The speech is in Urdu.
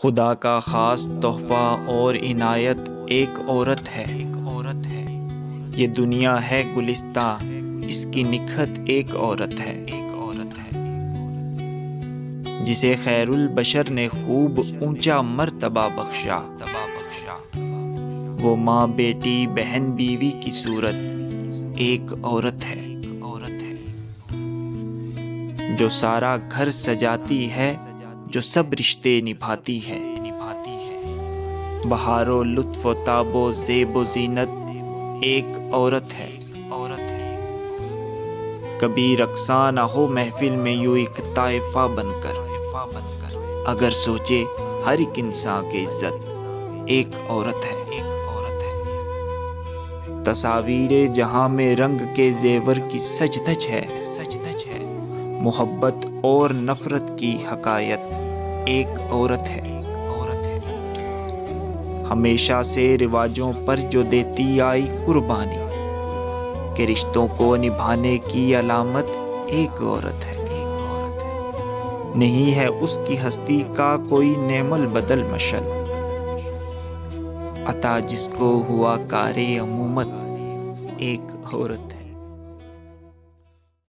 خدا کا خاص تحفہ اور عنایت ایک عورت ہے۔ یہ دنیا ہے گلستاں، اس کی نکھت ایک عورت ہے۔ جسے خیر البشر نے خوب اونچا مرتبہ بخشا، وہ ماں بیٹی بہن بیوی کی صورت ایک عورت ہے۔ جو سارا گھر سجاتی ہے، جو سب رشتے نبھاتی ہے، بہار و لطف و تاب و زیب و زینت ایک عورت ہے۔ کبھی رقصاں نہ ہو محفل میں یوں ایک طائفہ بن کر، اگر سوچے ہر ایک انسان کی عزت ایک عورت ہے۔ تصاویر جہاں میں رنگ کے زیور کی سج دھج ہے، محبت اور نفرت کی حکایت ایک عورت ہے۔ ہمیشہ سے رواجوں پر جو دیتی آئی قربانی، کہ رشتوں کو نبھانے کی علامت ایک عورت ہے۔ نہیں ہے اس کی ہستی کا کوئی نعم البدل مشل، عطا جس کو ہوا کار امومت ایک عورت ہے۔